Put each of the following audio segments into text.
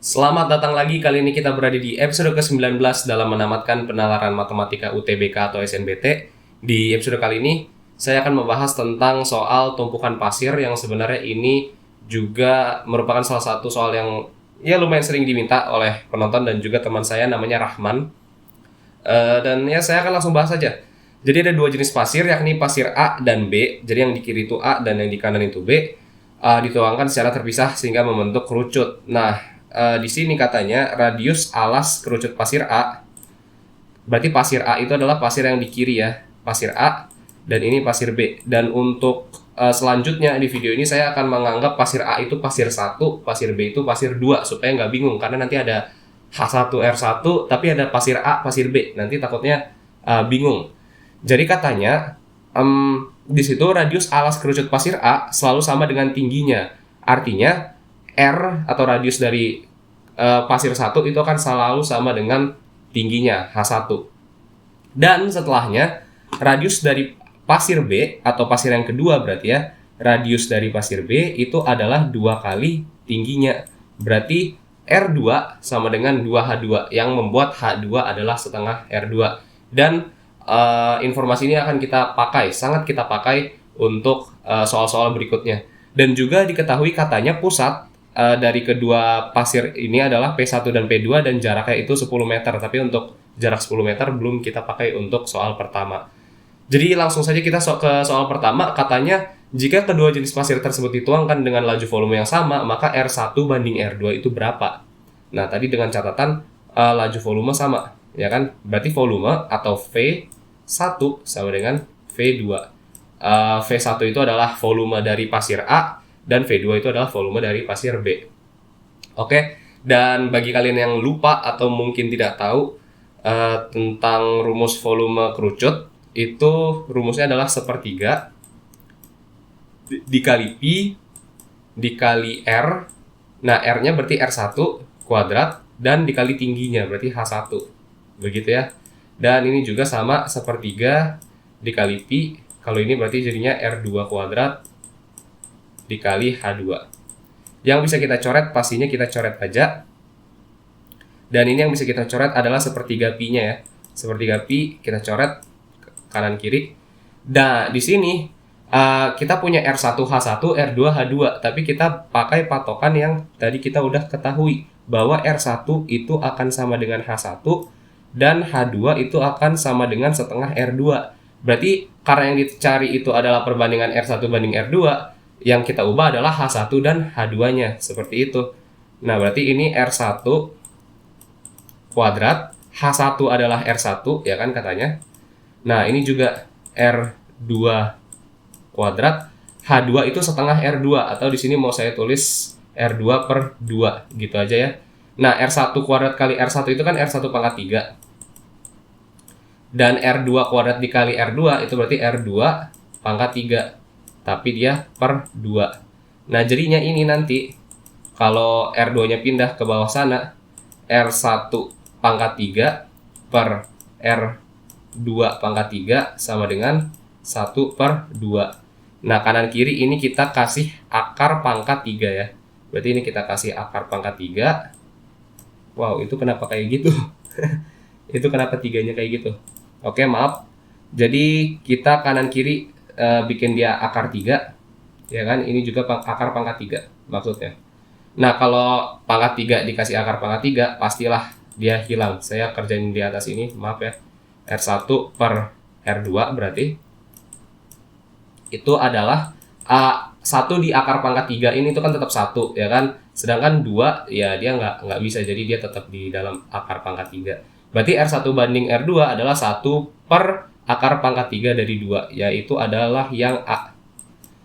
Selamat datang lagi, kali ini kita berada di episode ke-19 dalam menamatkan penalaran matematika UTBK atau SNBT. Di episode kali ini, saya akan membahas tentang soal tumpukan pasir yang sebenarnya ini juga merupakan salah satu soal yang lumayan sering diminta oleh penonton dan juga teman saya namanya Rahman. Dan saya akan langsung bahas saja. Jadi ada dua jenis pasir, yakni pasir A dan B. Jadi yang di kiri itu A dan yang di kanan itu B. Dituangkan secara terpisah sehingga membentuk kerucut. Nah, di sini katanya radius alas kerucut pasir A, berarti pasir A itu adalah pasir yang di kiri ya, pasir A, dan ini pasir B. Dan untuk selanjutnya di video ini saya akan menganggap pasir A itu pasir 1, pasir B itu pasir 2, supaya nggak bingung, karena nanti ada H1R1 tapi ada pasir A, pasir B, nanti takutnya bingung. Jadi katanya di situ radius alas kerucut pasir A selalu sama dengan tingginya. Artinya R atau radius dari pasir 1 itu akan selalu sama dengan tingginya H1. Dan setelahnya radius dari pasir B atau pasir yang kedua berarti ya, radius dari pasir B itu adalah 2 kali tingginya. Berarti R2 sama dengan 2H2 yang membuat H2 adalah setengah R2. Dan informasi ini akan kita pakai, sangat kita pakai untuk soal-soal berikutnya. Dan juga diketahui katanya pusat dari kedua pasir ini adalah P1 dan P2 dan jaraknya itu 10 meter. Tapi untuk jarak 10 meter belum kita pakai untuk soal pertama. Jadi langsung saja kita ke soal pertama. Katanya jika kedua jenis pasir tersebut dituangkan dengan laju volume yang sama, maka R1 banding R2 itu berapa? Nah, tadi dengan catatan laju volume sama, ya kan? Berarti volume atau V1 sama dengan V2. V1 itu adalah volume dari pasir A dan V2 itu adalah volume dari pasir B. Oke, dan bagi kalian yang lupa atau mungkin tidak tahu tentang rumus volume kerucut, itu rumusnya adalah sepertiga dikali Pi dikali R. Nah, R-nya berarti R1 kuadrat dan dikali tingginya berarti H1. Begitu ya. Dan ini juga sama, sepertiga dikali Pi. Kalau ini berarti jadinya R2 kuadrat dikali H2. Yang bisa kita coret, pastinya kita coret aja. Dan ini yang bisa kita coret adalah sepertiga Pi-nya ya. Sepertiga Pi kita coret kanan kiri. Nah, di sini kita punya R1H1, R2H2, tapi kita pakai patokan yang tadi kita udah ketahui bahwa R1 itu akan sama dengan H1 dan H2 itu akan sama dengan setengah R2. Berarti karena yang dicari itu adalah perbandingan R1 banding R2, yang kita ubah adalah H1 dan H2-nya, seperti itu. Nah, berarti ini R1 kuadrat, H1 adalah R1, ya kan katanya. Nah, ini juga R2 kuadrat, H2 itu setengah R2, atau di sini mau saya tulis R2 per 2, gitu aja ya. Nah, R1 kuadrat kali R1 itu kan R1 pangkat 3. Dan R2 kuadrat dikali R2 itu berarti R2 pangkat 3. Tapi dia per 2. Nah, jadinya ini nanti kalau R2-nya pindah ke bawah sana, R1 pangkat 3 per R2 pangkat 3 sama dengan 1 per 2. Nah, kanan kiri ini kita kasih akar pangkat 3 ya. Berarti ini kita kasih akar pangkat 3. Wow, itu kenapa kayak gitu? Itu kenapa 3-nya kayak gitu? Oke, maaf. Jadi kita kanan kiri bikin dia akar 3, ya kan? Ini juga akar pangkat 3 maksudnya. Nah, kalau pangkat 3 dikasih akar pangkat 3, pastilah dia hilang. Saya kerjain di atas ini, maaf ya. R1 per R2 berarti itu adalah 1 di akar pangkat 3 ini itu kan tetap 1, ya kan? Sedangkan 2 ya dia nggak bisa, jadi dia tetap di dalam akar pangkat 3. Berarti R1 banding R2 adalah 1 per akar pangkat 3 dari 2, yaitu adalah yang A.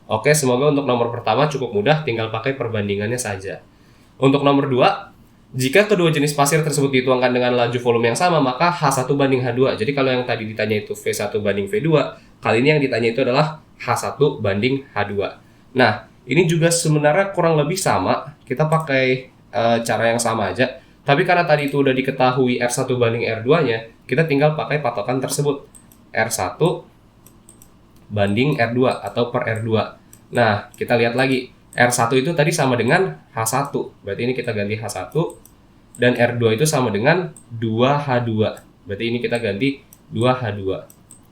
Oke, semoga untuk nomor pertama cukup mudah, tinggal pakai perbandingannya saja. Untuk nomor 2, jika kedua jenis pasir tersebut dituangkan dengan laju volume yang sama, maka H1 banding H2. Jadi kalau yang tadi ditanya itu V1 banding V2, kali ini yang ditanya itu adalah H1 banding H2. Nah, ini juga sebenarnya kurang lebih sama, kita pakai cara yang sama aja. Tapi karena tadi itu udah diketahui R1 banding R2-nya, kita tinggal pakai patokan tersebut. R1 banding R2 atau per R2. Nah, kita lihat lagi. R1 itu tadi sama dengan H1. Berarti ini kita ganti H1 dan R2 itu sama dengan 2H2. Berarti ini kita ganti 2H2.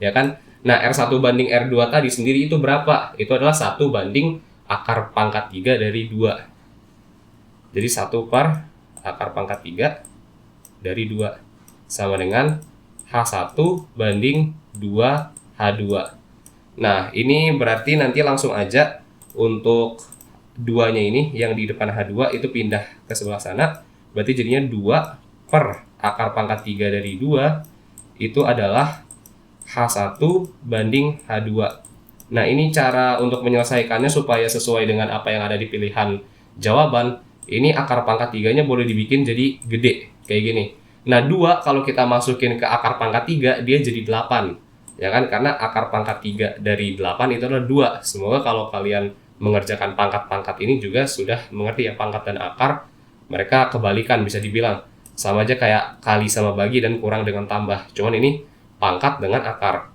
Ya kan? Nah, R1 banding R2 tadi sendiri itu berapa? Itu adalah 1 banding akar pangkat 3 dari 2. Jadi 1 per akar pangkat 3 dari 2. Sama dengan H1 banding 2H2. Nah, ini berarti nanti langsung aja untuk 2-nya ini yang di depan H2 itu pindah ke sebelah sana. Berarti jadinya 2 per akar pangkat 3 dari 2 itu adalah H1 banding H2. Nah, ini cara untuk menyelesaikannya supaya sesuai dengan apa yang ada di pilihan jawaban. Ini akar pangkat 3-nya boleh dibikin jadi gede, kayak gini. Nah, 2 kalau kita masukin ke akar pangkat 3, dia jadi 8. Ya kan? Karena akar pangkat 3 dari 8 itu adalah 2. Semoga kalau kalian mengerjakan pangkat-pangkat ini juga sudah mengerti ya, pangkat dan akar. Mereka kebalikan, bisa dibilang. Sama aja kayak kali sama bagi dan kurang dengan tambah. Cuman ini pangkat dengan akar.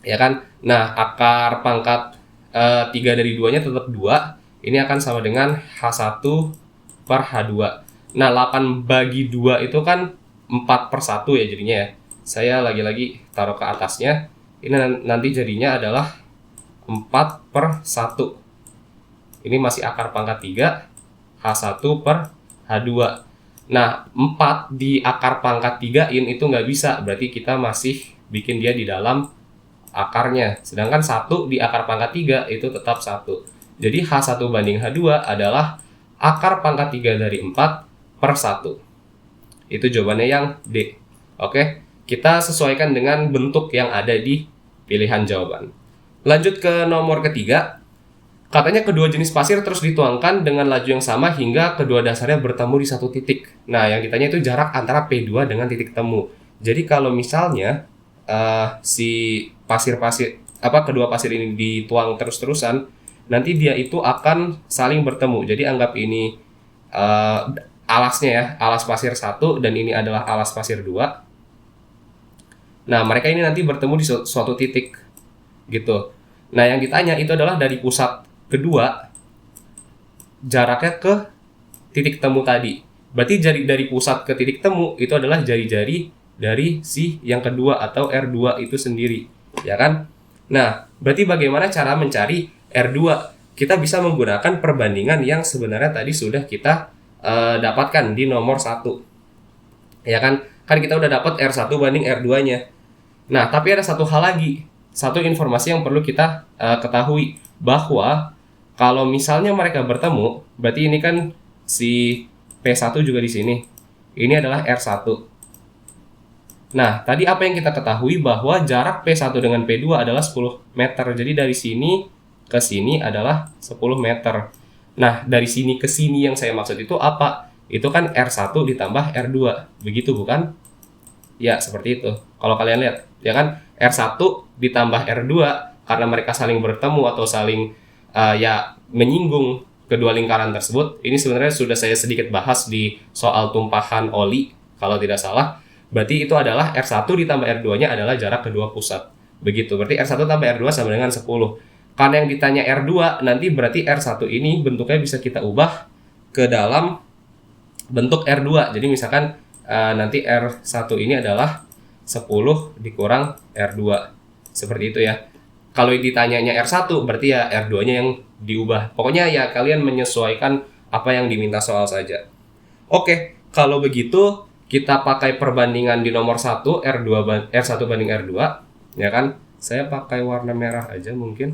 Ya kan? Nah, akar pangkat 3 dari 2-nya tetap 2. Ini akan sama dengan H1 per H2. Nah, 8 bagi 2 itu kan 4/1 ya jadinya ya. Saya lagi-lagi taruh ke atasnya. Ini nanti jadinya adalah 4/1. Ini masih akar pangkat 3, H1 per H2. Nah, 4 di akar pangkat 3-in itu nggak bisa. Berarti kita masih bikin dia di dalam akarnya. Sedangkan 1 di akar pangkat 3 itu tetap 1. Jadi H1 banding H2 adalah akar pangkat 3 dari 4/1. Itu jawabannya yang D. Oke, kita sesuaikan dengan bentuk yang ada di pilihan jawaban. Lanjut ke nomor ketiga. Katanya kedua jenis pasir terus dituangkan dengan laju yang sama hingga kedua dasarnya bertemu di satu titik. Nah, yang ditanya itu jarak antara P2 dengan titik temu. Jadi kalau misalnya si kedua pasir ini dituang terus-terusan, nanti dia itu akan saling bertemu. Jadi anggap ini alasnya ya, alas pasir 1 dan ini adalah alas pasir 2. Nah, mereka ini nanti bertemu di suatu titik gitu. Nah, yang ditanya itu adalah dari pusat kedua jaraknya ke titik temu tadi. Berarti dari pusat ke titik temu itu adalah jari-jari dari si yang kedua atau R2 itu sendiri, ya kan? Nah, berarti bagaimana cara mencari R2? Kita bisa menggunakan perbandingan yang sebenarnya tadi sudah kita dapatkan di nomor 1. Ya kan? Kan kita udah dapat R1 banding R2-nya. Nah, tapi ada satu hal lagi. Satu informasi yang perlu kita ketahui. Bahwa kalau misalnya mereka bertemu, berarti ini kan si P1 juga di sini. Ini adalah R1. Nah, tadi apa yang kita ketahui bahwa jarak P1 dengan P2 adalah 10 meter. Jadi dari sini ke sini adalah 10 meter. Nah, dari sini ke sini yang saya maksud itu apa? Itu kan R1 ditambah R2. Begitu bukan? Ya, seperti itu. Kalau kalian lihat, ya kan? R1 ditambah R2 karena mereka saling bertemu atau saling menyinggung kedua lingkaran tersebut. Ini sebenarnya sudah saya sedikit bahas di soal tumpahan oli, kalau tidak salah. Berarti itu adalah R1 ditambah R2-nya adalah jarak kedua pusat. Begitu. Berarti R1 tambah R2 sama dengan 10. Karena yang ditanya R2, nanti berarti R1 ini bentuknya bisa kita ubah ke dalam bentuk R2. Jadi misalkan nanti R1 ini adalah 10 dikurang R2. Seperti itu ya. Kalau ditanyanya R1, berarti ya R2-nya yang diubah. Pokoknya ya kalian menyesuaikan apa yang diminta soal saja. Oke, kalau begitu kita pakai perbandingan di nomor 1, R1 banding R2. Ya kan? Saya pakai warna merah aja mungkin.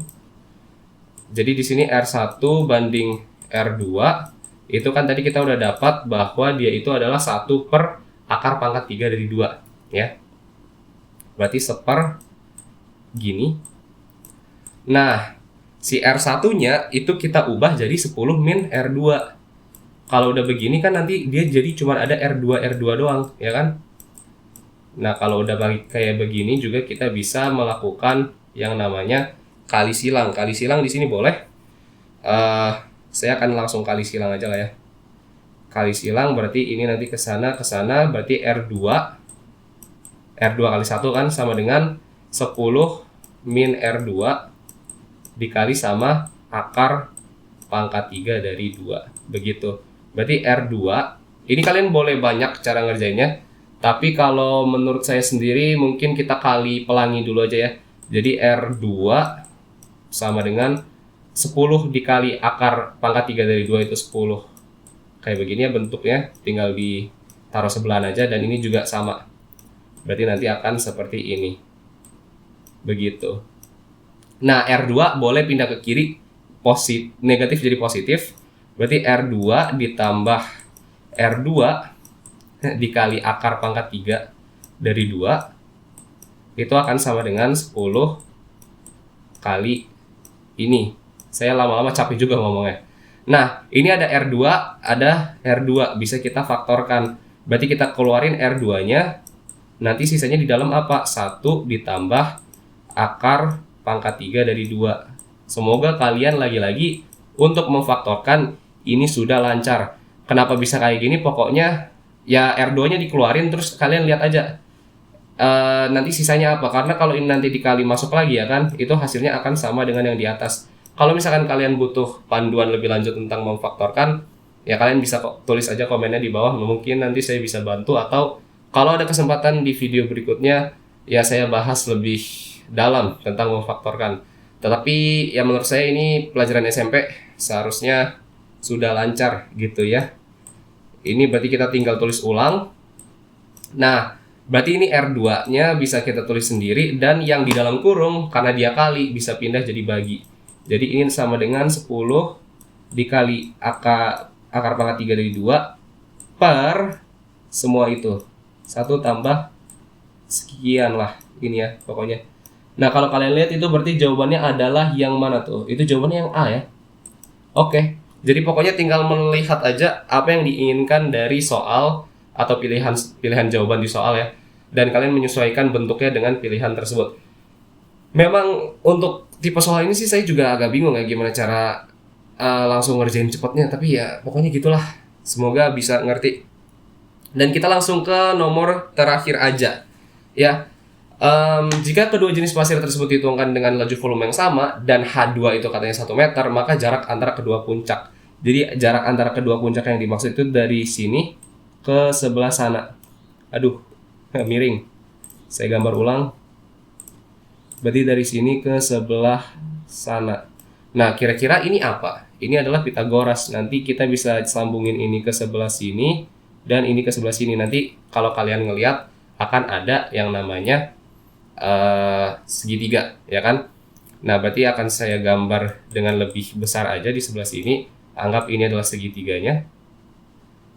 Jadi di sini R1 banding R2 itu kan tadi kita udah dapat bahwa dia itu adalah 1 per akar pangkat 3 dari 2 ya. Berarti seper gini. Nah, si R1-nya itu kita ubah jadi 10 min R2. Kalau udah begini kan nanti dia jadi cuma ada R2 doang, ya kan? Nah, kalau udah kayak begini juga kita bisa melakukan yang namanya kali silang. Kali silang di sini boleh. Saya akan langsung kali silang aja lah ya. Kali silang berarti ini nanti ke sana berarti R2 kali 1 kan sama dengan 10 min R2 dikali sama akar pangkat 3 dari 2. Begitu. Berarti R2 Ini kalian boleh banyak cara ngerjainnya, tapi kalau menurut saya sendiri mungkin kita kali pelangi dulu aja ya. Jadi R2 sama dengan 10 dikali akar pangkat 3 dari 2 itu 10. Kayak begini ya bentuknya, tinggal ditaruh sebelahan aja, dan ini juga sama. Berarti nanti akan seperti ini. Begitu. Nah, R2 boleh pindah ke kiri, negatif jadi positif. Berarti R2 ditambah R2 dikali akar pangkat 3 dari 2 itu akan sama dengan 10 kali ini. Saya lama-lama capek juga ngomongnya. Nah, ini ada R2, ada R2, bisa kita faktorkan. Berarti kita keluarin R2-nya, nanti sisanya di dalam apa? 1 ditambah akar pangkat 3 dari 2. Semoga kalian lagi-lagi untuk memfaktorkan ini sudah lancar. Kenapa bisa kayak gini? Pokoknya ya R2-nya dikeluarin, terus kalian lihat aja nanti sisanya apa. Karena kalau ini nanti dikali masuk lagi ya kan, itu hasilnya akan sama dengan yang di atas. Kalau misalkan kalian butuh panduan lebih lanjut tentang memfaktorkan, ya kalian bisa tulis aja komennya di bawah. Mungkin nanti saya bisa bantu, atau kalau ada kesempatan di video berikutnya ya saya bahas lebih dalam tentang memfaktorkan. Tetapi ya menurut saya ini pelajaran SMP seharusnya sudah lancar gitu ya. Ini berarti kita tinggal tulis ulang. Nah, berarti ini R2-nya bisa kita tulis sendiri, dan yang di dalam kurung karena dia kali bisa pindah jadi bagi. Jadi ini sama dengan 10 dikali akar pangkat 3 dari 2 per semua itu. 1 tambah sekian lah ini ya pokoknya. Nah, kalau kalian lihat itu berarti jawabannya adalah yang mana tuh? Itu jawabannya yang A ya. Oke. Jadi pokoknya tinggal melihat aja apa yang diinginkan dari soal atau pilihan jawaban di soal ya. Dan kalian menyesuaikan bentuknya dengan pilihan tersebut. Memang untuk tipe soal ini sih saya juga agak bingung ya gimana cara langsung ngerjain cepatnya. Tapi ya pokoknya gitulah. Semoga bisa ngerti. Dan kita langsung ke nomor terakhir aja. Ya. Jika kedua jenis pasir tersebut dihitungkan dengan laju volume yang sama dan H2 itu katanya 1 meter, maka jarak antara kedua puncak. Jadi jarak antara kedua puncak yang dimaksud itu dari sini ke sebelah sana. Aduh, miring. Saya gambar ulang. Berarti dari sini ke sebelah sana. Nah, kira-kira ini apa? Ini adalah Pitagoras. Nanti kita bisa sambungin ini ke sebelah sini dan ini ke sebelah sini. Nanti kalau kalian ngelihat akan ada yang namanya segitiga, ya kan? Nah, berarti akan saya gambar dengan lebih besar aja di sebelah sini. Anggap ini adalah segitiganya,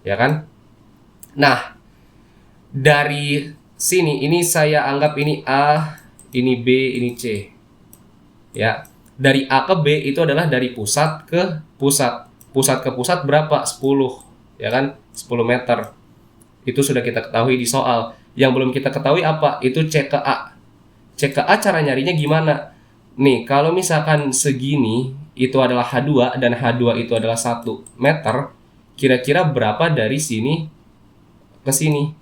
ya kan? Nah, dari sini ini saya anggap ini A, ini B, ini C. Ya, dari A ke B itu adalah dari pusat ke pusat. Pusat ke pusat berapa? 10, ya kan? 10 meter. Itu sudah kita ketahui di soal. Yang belum kita ketahui apa? Itu C ke A. C ke A cara nyarinya gimana? Nih, kalau misalkan segini itu adalah H2 dan H2 itu adalah 1 meter, kira-kira berapa dari sini ke sini?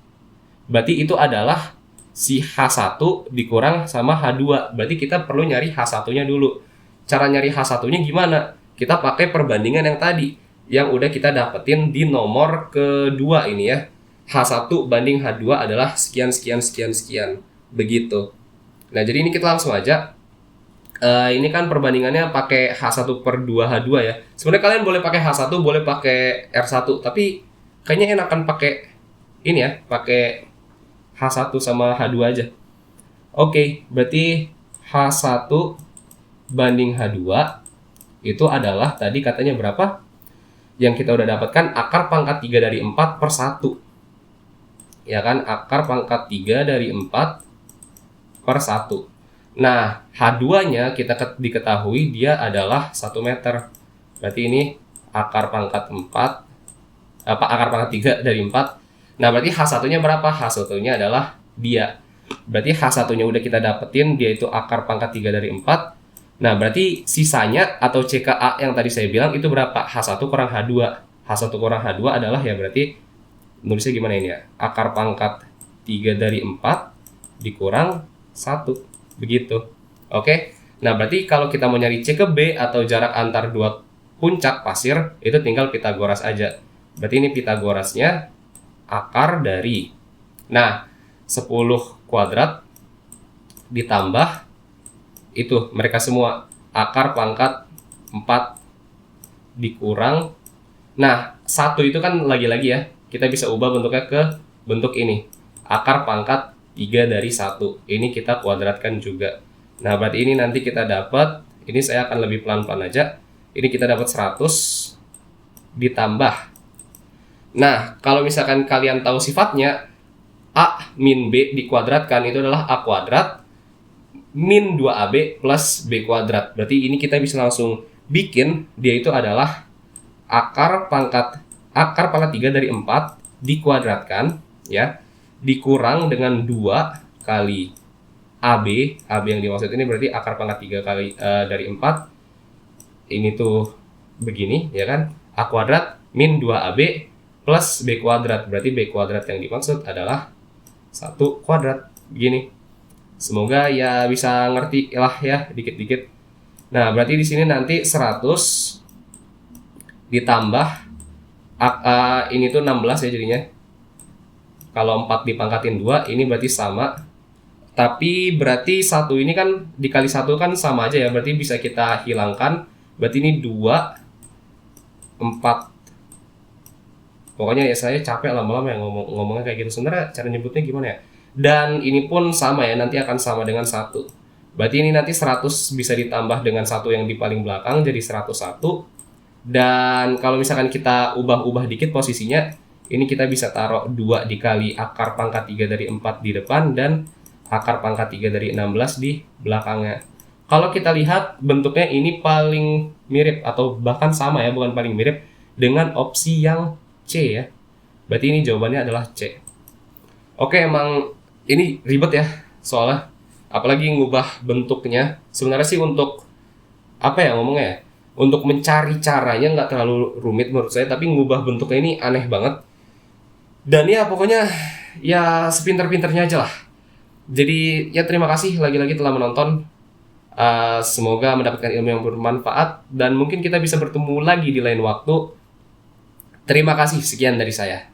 Berarti itu adalah si H1 dikurang sama H2. Berarti kita perlu nyari H1-nya dulu. Cara nyari H1-nya gimana? Kita pakai perbandingan yang tadi, yang udah kita dapetin di nomor kedua ini ya. H1 banding H2 adalah sekian, sekian, sekian, sekian. Begitu. Nah, jadi ini kita langsung aja. Ini kan perbandingannya pakai H1 per 2 H2 ya. Sebenarnya kalian boleh pakai H1, boleh pakai R1, tapi kayaknya enakan pakai ini ya, pakai H1 sama H2 aja. Oke, berarti H1 banding H2 itu adalah tadi katanya berapa? Yang kita udah dapatkan akar pangkat 3 dari 4 per 1. Ya kan, akar pangkat 3 dari 4 per 1. Nah, H2-nya kita diketahui dia adalah 1 meter. Berarti ini akar pangkat 4, akar pangkat 3 dari 4. Nah, berarti H1-nya berapa? H1-nya adalah dia. Berarti H1-nya udah kita dapetin, dia itu akar pangkat 3 dari 4. Nah, berarti sisanya atau CKA yang tadi saya bilang itu berapa? H1 kurang H2. H1 kurang H2 adalah ya berarti, nulisnya gimana ini ya? Akar pangkat 3 dari 4 dikurang 1. Begitu. Oke. Nah, berarti kalau kita mau nyari C ke B atau jarak antar dua puncak pasir, itu tinggal Pitagoras aja. Berarti ini Pitagorasnya akar dari, nah 10 kuadrat ditambah itu mereka semua, akar pangkat 4 dikurang, nah 1 itu kan lagi-lagi ya, kita bisa ubah bentuknya ke bentuk ini, akar pangkat 3 dari 1, ini kita kuadratkan juga. Nah berarti ini nanti kita dapat, ini saya akan lebih pelan-pelan aja, ini kita dapat 100 ditambah, nah kalau misalkan kalian tahu sifatnya, A min B dikuadratkan itu adalah A kuadrat min 2AB plus B kuadrat. Berarti ini kita bisa langsung bikin, dia itu adalah akar pangkat 3 dari 4 dikuadratkan ya, dikurang dengan 2 kali AB yang dimaksud ini berarti akar pangkat 3 kali dari 4, ini tuh begini ya kan, A kuadrat min 2AB plus B kuadrat, berarti B kuadrat yang dimaksud adalah 1 kuadrat begini. Semoga ya bisa ngerti lah ya dikit-dikit. Nah, berarti di sini nanti 100 ditambah ini tuh 16 ya jadinya. Kalau 4 dipangkatin 2, ini berarti sama. Tapi berarti 1 ini kan dikali 1 kan sama aja ya, berarti bisa kita hilangkan. Berarti ini 2 4. Pokoknya ya saya capek lama-lama ya ngomongnya kayak gitu. Sebenarnya cara nyebutnya gimana ya? Dan ini pun sama ya, nanti akan sama dengan 1. Berarti ini nanti 100 bisa ditambah dengan 1 yang di paling belakang jadi 101. Dan kalau misalkan kita ubah-ubah dikit posisinya, ini kita bisa taruh 2 dikali akar pangkat 3 dari 4 di depan dan akar pangkat 3 dari 16 di belakangnya. Kalau kita lihat bentuknya ini paling mirip atau bahkan sama ya, bukan paling mirip dengan opsi yang C ya. Berarti ini jawabannya adalah C. Oke, emang ini ribet ya soalnya, apalagi ngubah bentuknya. Sebenarnya sih untuk apa ya ngomongnya ya, untuk mencari caranya nggak terlalu rumit menurut saya, tapi ngubah bentuknya ini aneh banget. Dan ya pokoknya ya sepinter-pinternya aja lah. Jadi ya terima kasih lagi-lagi telah menonton. Semoga mendapatkan ilmu yang bermanfaat dan mungkin kita bisa bertemu lagi di lain waktu. Terima kasih, sekian dari saya.